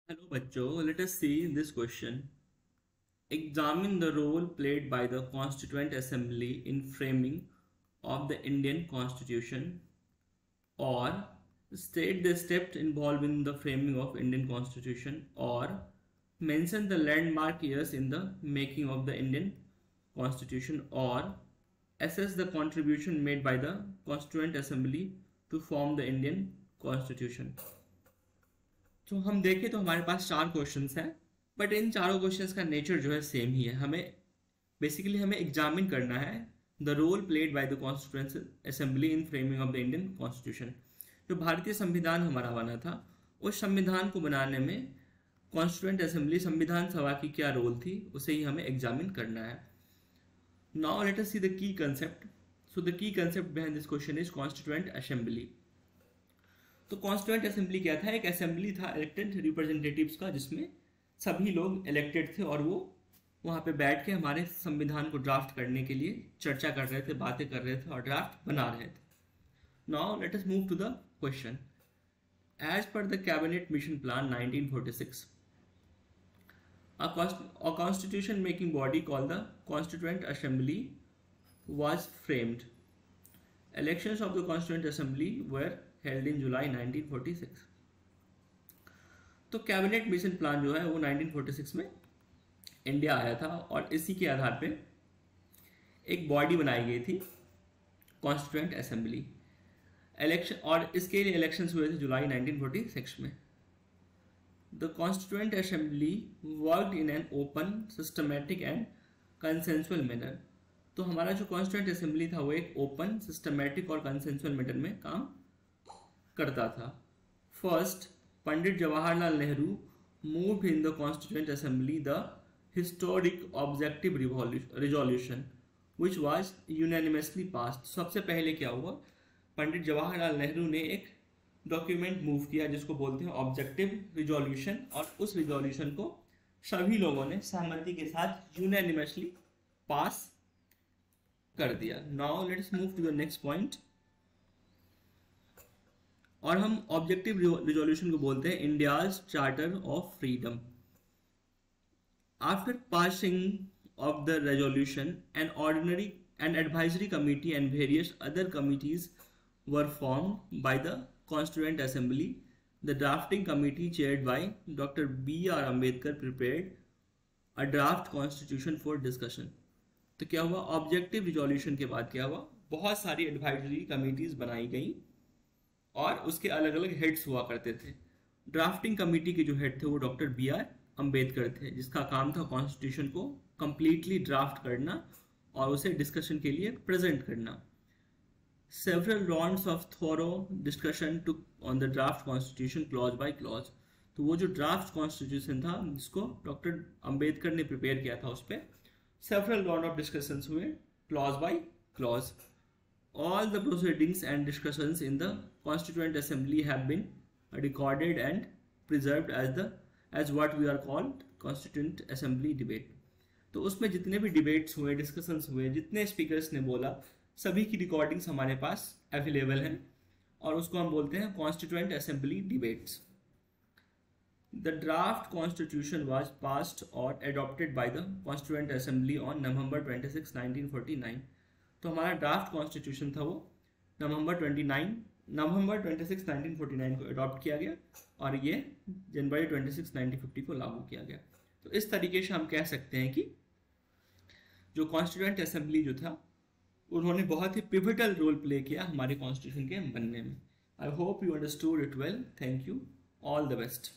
Hello बच्चों, let us see this question. Examine the role played by the Constituent Assembly in framing of the Indian Constitution, or state the steps involved in the framing of Indian Constitution, or mention the landmark years in the making of the Indian Constitution, or assess the contribution made by the Constituent Assembly to form the Indian Constitution. तो हम देखें तो हमारे पास चार questions हैं, but in चारों questions का nature जो है सेम ही है। हमें एग्जामिन करना है the role played by the constituent assembly in framing of the Indian constitution. जो भारतीय संविधान हमारा बना था, उस संविधान को बनाने में कॉन्स्टिट्यूएंट असेंबली, संविधान सभा की क्या रोल थी, उसे ही हमें एग्जामिन करना है। Now let us see the key concept. So the key concept behind this question is constituent assembly. तो कॉन्स्टिट्यूएंट असेंबली क्या था? एक असेंबली था इलेक्टेड रिप्रेजेंटेटिव्स का, जिसमें सभी लोग इलेक्टेड थे और वो वहाँ पे बैठ के हमारे संविधान को ड्राफ्ट करने के लिए चर्चा कर रहे थे, बातें कर रहे थे और ड्राफ्ट बना रहे थे। Now let us move to the question. As per the cabinet mission plan 1946, a constitution making body called the Constituent Assembly was framed. Elections of the Constituent Assembly were held in July 1946. तो cabinet mission plan जो है वो 1946 में India आया था और इसी के आधार पे एक बॉडी बनाई गई थी, कॉन्स्टिट्यूएंट असेंबली। इलेक्शन, और इसके लिए इलेक्शंस हुए थे जुलाई 1946 में। The constituent assembly worked in an open, systematic and consensual manner. तो हमारा जो कॉन्स्टिट्यूएंट असेंबली था वो एक ओपन, सिस्टमैटिक और कंसेंसुअल मैनर में काम करता था। First, Pandit Jawaharlal Nehru moved in the constituent assembly the historic objective resolution which was unanimously passed. सबसे पहले क्या हुआ, पंडित जवाहरलाल नेहरू ने एक डॉक्यूमेंट मूव किया जिसको बोलते हैं ऑब्जेक्टिव रिजोल्यूशन, और उस रिजोल्यूशन को सभी लोगों ने सहमति के साथ यूनानिमसली पास कर दिया। Now let's move to the next point. और हम ऑब्जेक्टिव रिजोल्यूशन को बोलते हैं India's charter of freedom. After passing of the resolution, an ordinary and advisory committee and various other committees were formed by the constituent assembly. The drafting committee chaired by doctor B.R. Ambedkar prepared a draft constitution for discussion. तो क्या हुआ, objective resolution के बाद क्या हुआ, बहुत सारी advisory committees बनाई गई और उसके अलग अलग हेड्स हुआ करते थे। ड्राफ्टिंग कमेटी के जो हेड थे वो डॉक्टर B.R. अम्बेडकर थे, जिसका काम था कॉन्स्टिट्यूशन को कंप्लीटली ड्राफ्ट करना और उसे डिस्कशन के लिए प्रेजेंट करना। Several rounds of thorough discussion took on the draft constitution clause by clause. तो वो जो ड्राफ्ट कॉन्स्टिट्यूशन था जिसको डॉक्टर अम्बेडकर ने प्रिपेयर किया था, उस पर सेवरल राउंड ऑफ डिस्कशंस हुए clause by clause. All the proceedings and discussions in the Constituent Assembly have been recorded and preserved as what we are called Constituent Assembly debate. तो उसमें जितने भी डिबेट्स हुए, डिस्कशंस हुए, जितने speakers ने बोला, सभी की रिकॉर्डिंग्स हमारे पास अवेलेबल हैं और उसको हम बोलते हैं constituent assembly debates. The draft constitution was passed or adopted by the Constituent Assembly on November 26, 1949. तो हमारा ड्राफ्ट कॉन्स्टिट्यूशन था वो नवंबर 26, 1949 को अडॉप्ट किया गया और ये जनवरी 26, 1950 को लागू किया गया। तो इस तरीके से हम कह सकते हैं कि जो कॉन्स्टिट्यूएंट असेंबली जो था, उन्होंने बहुत ही पिवटल रोल प्ले किया हमारे कॉन्स्टिट्यूशन के बनने में। I hope you understood it well. Thank you, all the best.